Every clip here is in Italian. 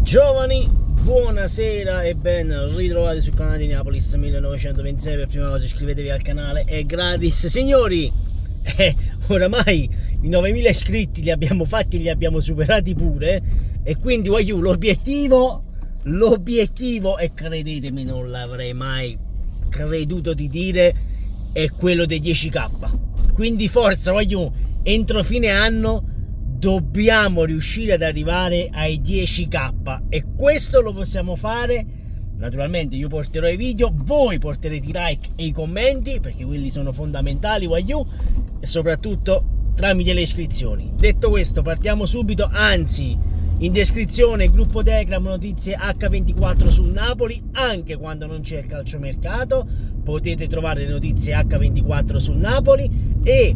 Giovani, buonasera e ben ritrovati sul canale di Neapolis 1926. Per prima cosa iscrivetevi al canale, è gratis. Signori, oramai i 9000 iscritti li abbiamo fatti, li abbiamo superati pure. E quindi l'obiettivo, e credetemi non l'avrei mai creduto di dire, è quello dei 10k. Quindi forza, entro fine anno dobbiamo riuscire ad arrivare ai 10k e questo lo possiamo fare. Naturalmente io porterò i video, voi porterete i like e i commenti, perché quelli sono fondamentali, e soprattutto tramite le iscrizioni. Detto questo, partiamo subito. Anzi, in descrizione gruppo Telegram notizie H24 sul Napoli. Anche quando non c'è il calciomercato potete trovare le notizie H24 sul Napoli. E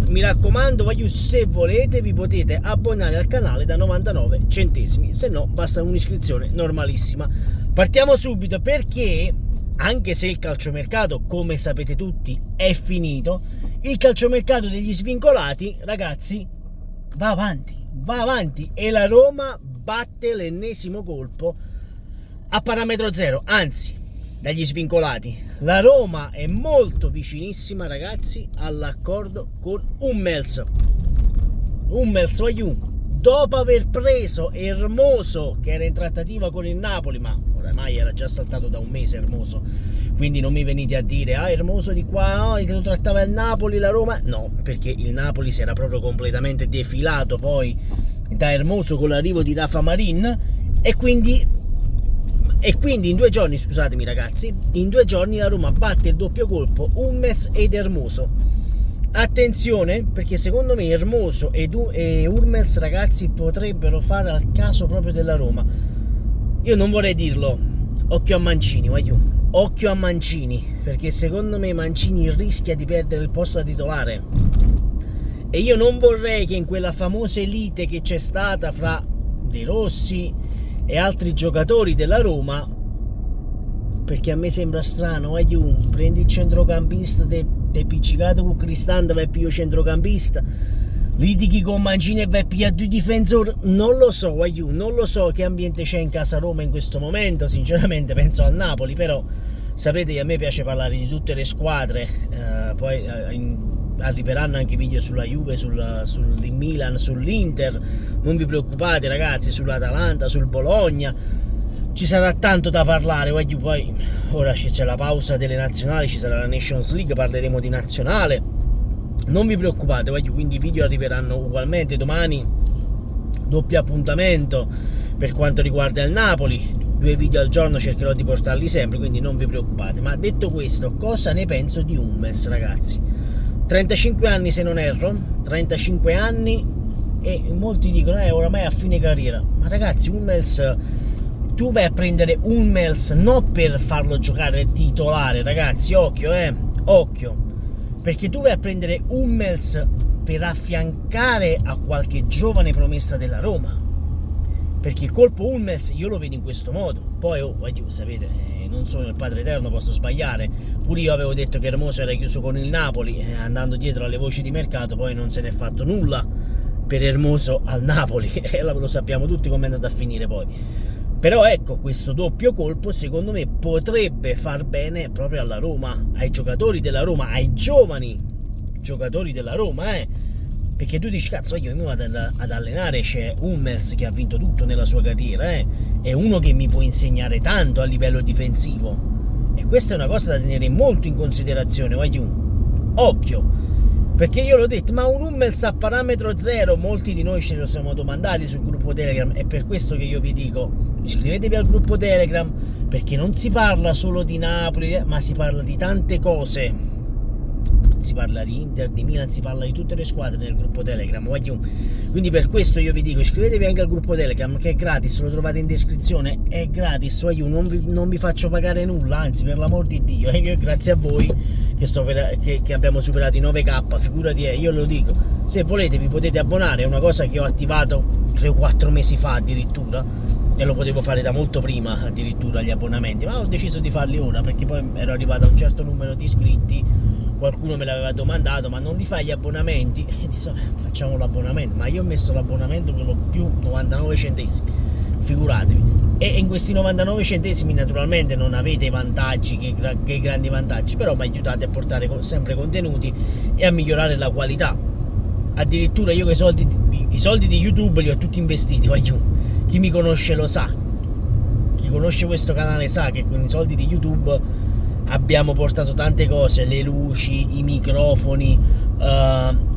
mi raccomando, se volete vi potete abbonare al canale da 99 centesimi, se no basta un'iscrizione normalissima. Partiamo subito, perché anche se il calciomercato, come sapete tutti, è finito, il calciomercato degli svincolati, ragazzi, va avanti e la Roma batte l'ennesimo colpo a parametro zero, anzi dagli svincolati. La Roma è molto vicinissima, ragazzi, all'accordo con Hummels, dopo aver preso Hermoso, che era in trattativa con il Napoli, ma oramai era già saltato da un mese Hermoso, quindi non mi venite a dire Hermoso di qua, che lo trattava il Napoli, la Roma. No, perché il Napoli si era proprio completamente defilato poi da Hermoso con l'arrivo di Rafa Marin, e quindi in 2 giorni, scusatemi ragazzi, in 2 giorni la Roma batte il doppio colpo, Hummels ed Hermoso. Attenzione, perché secondo me Hermoso e Hummels, ragazzi, potrebbero fare al caso proprio della Roma. Io non vorrei dirlo, occhio a Mancini, occhio a Mancini, perché secondo me Mancini rischia di perdere il posto da titolare. E io non vorrei che in quella famosa elite che c'è stata fra De Rossi e altri giocatori della Roma, perché a me sembra strano, prendi il centrocampista, te piccicato con Cristante, vai più centrocampista, litighi con Mancini e vai più a 2 difensori. Non lo so, non lo so che ambiente c'è in casa Roma in questo momento. Sinceramente penso al Napoli, però sapete che a me piace parlare di tutte le squadre. Poi arriveranno anche video sulla Juve, sul Milan, sull'Inter, non vi preoccupate ragazzi, sull'Atalanta, sul Bologna, ci sarà tanto da parlare. Poi ora c'è la pausa delle nazionali, ci sarà la Nations League, parleremo di nazionale, non vi preoccupate, quindi i video arriveranno ugualmente. Domani doppio appuntamento per quanto riguarda il Napoli, 2 video al giorno, cercherò di portarli sempre, quindi non vi preoccupate. Ma detto questo, cosa ne penso di Hummels, ragazzi? 35 anni se non erro, 35 anni, e molti dicono oramai a fine carriera. Ma ragazzi, Hummels, tu vai a prendere Hummels non per farlo giocare titolare, ragazzi, occhio, perché tu vai a prendere Hummels per affiancare a qualche giovane promessa della Roma, perché il colpo Hummels io lo vedo in questo modo. Poi sapete, non sono il padre eterno, posso sbagliare. Pure io avevo detto che Hermoso era chiuso con il Napoli, andando dietro alle voci di mercato, poi non se n'è fatto nulla per Hermoso al Napoli e lo sappiamo tutti come è andato a finire poi. Però ecco, questo doppio colpo secondo me potrebbe far bene proprio alla Roma, ai giocatori della Roma, ai giovani giocatori della Roma, perché tu dici cazzo, io mi vado ad allenare, c'è Hummels che ha vinto tutto nella sua carriera, è uno che mi può insegnare tanto a livello difensivo, e questa è una cosa da tenere molto in considerazione, occhio, perché io l'ho detto, ma un Hummels a parametro zero, molti di noi ce lo siamo domandati sul gruppo Telegram, è per questo che io vi dico iscrivetevi al gruppo Telegram, perché non si parla solo di Napoli, ma si parla di tante cose. Si parla di Inter, di Milan, si parla di tutte le squadre nel gruppo Telegram. Quindi per questo io vi dico iscrivetevi anche al gruppo Telegram, che è gratis, lo trovate in descrizione, è gratis. Non vi faccio pagare nulla, anzi, per l'amor di Dio, grazie a voi che abbiamo superato i 9k, figurati, io lo dico. Se volete vi potete abbonare, è una cosa che ho attivato 3 o 4 mesi fa addirittura, e lo potevo fare da molto prima addirittura gli abbonamenti, ma ho deciso di farli ora perché poi ero arrivato a un certo numero di iscritti. Qualcuno me l'aveva domandato, ma non li fai gli abbonamenti? E dico, facciamo l'abbonamento, ma io ho messo l'abbonamento quello più 99 centesimi, figuratevi. E in questi 99 centesimi naturalmente non avete i vantaggi, che grandi vantaggi, però mi aiutate a portare sempre contenuti e a migliorare la qualità. Addirittura io i soldi di YouTube li ho tutti investiti, chi mi conosce lo sa, chi conosce questo canale sa che con i soldi di YouTube abbiamo portato tante cose, le luci, i microfoni,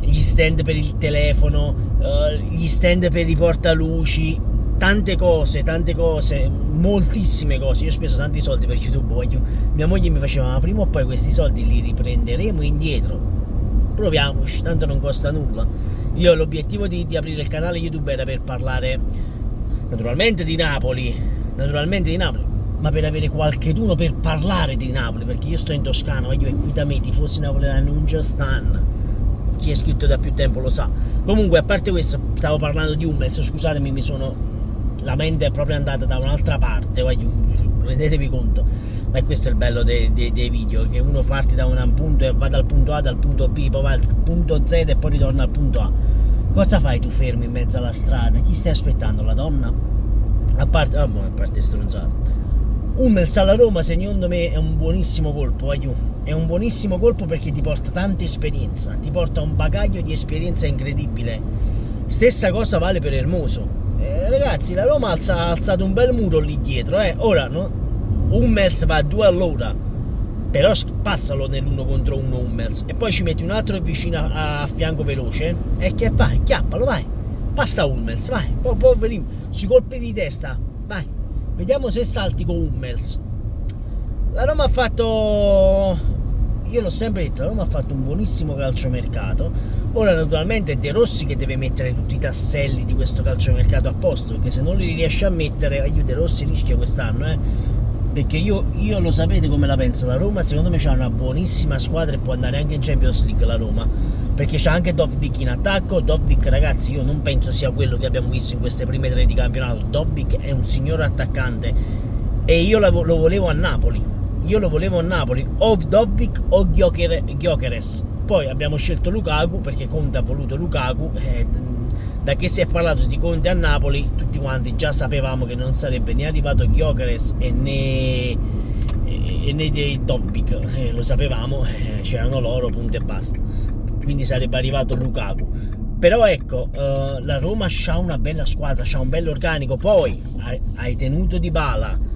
gli stand per il telefono, gli stand per i portaluci, tante cose, moltissime cose. Io ho speso tanti soldi per YouTube, mia moglie mi faceva, ma prima o poi questi soldi li riprenderemo indietro, proviamoci, tanto non costa nulla. Io l'obiettivo di aprire il canale YouTube era per parlare naturalmente di Napoli, ma per avere qualcheduno per parlare di Napoli, perché io sto in Toscana, e qui da me i tifosi napoletani non già stanno, chi è scritto da più tempo lo sa. Comunque, a parte questo, stavo parlando di Hummels, scusatemi, la mente è proprio andata da un'altra parte, rendetevi conto. Ma questo è il bello dei video, che uno parte da un punto e va dal punto A, dal punto B, poi va al punto Z e poi ritorna al punto A. Cosa fai tu fermo in mezzo alla strada? Chi stai aspettando? La donna? A parte stronzate. Hummels alla Roma secondo me è un buonissimo colpo, è un buonissimo colpo perché ti porta tanta esperienza, ti porta un bagaglio di esperienza incredibile. Stessa cosa vale per Hermoso. Ragazzi, la Roma ha alzato un bel muro lì dietro, ora no? Hummels va a 2 all'ora, però passalo nell'1 contro 1 Hummels e poi ci metti un altro vicino a fianco veloce e che fai? Chiappalo, vai, passa Hummels, vai, poverino, sui colpi di testa, vai, vediamo se salti con Hummels. La Roma ha fatto, io l'ho sempre detto, la Roma ha fatto un buonissimo calciomercato. Ora naturalmente è De Rossi che deve mettere tutti i tasselli di questo calciomercato a posto, perché se non li riesce a mettere, De Rossi rischia quest'anno, perché io lo sapete come la penso, la Roma secondo me c'ha una buonissima squadra e può andare anche in Champions League la Roma, perché c'ha anche Dovbyk in attacco. Dovbyk, ragazzi, io non penso sia quello che abbiamo visto in queste prime 3 di campionato. Dovbyk è un signor attaccante e io lo volevo a Napoli, o Dovbyk o Gyökeres. Poi abbiamo scelto Lukaku perché Conte ha voluto Lukaku, da che si è parlato di Conte a Napoli tutti quanti già sapevamo che non sarebbe né arrivato Gyökeres e né di Dovbyk, lo sapevamo, c'erano loro, punto e basta, quindi sarebbe arrivato Lukaku. Però ecco, la Roma c'ha una bella squadra, c'ha un bello organico, poi hai tenuto Dybala,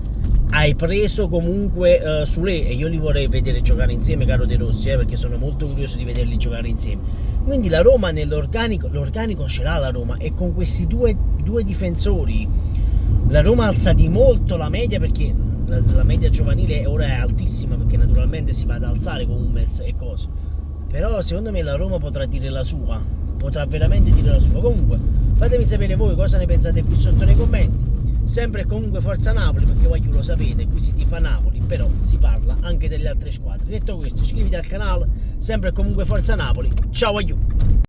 hai preso comunque Sule, e io li vorrei vedere giocare insieme, caro De Rossi, perché sono molto curioso di vederli giocare insieme. Quindi la Roma l'organico ce l'ha la Roma, e con questi due difensori la Roma alza di molto la media, perché la media giovanile ora è altissima, perché naturalmente si va ad alzare con Hummels e cose. Però secondo me la Roma potrà dire la sua, potrà veramente dire la sua. Comunque fatemi sapere voi cosa ne pensate qui sotto nei commenti. Sempre e comunque forza Napoli, perché voi lo sapete, qui si tifa Napoli, però si parla anche delle altre squadre. Detto questo, iscriviti al canale, sempre e comunque forza Napoli. Ciao aiuto.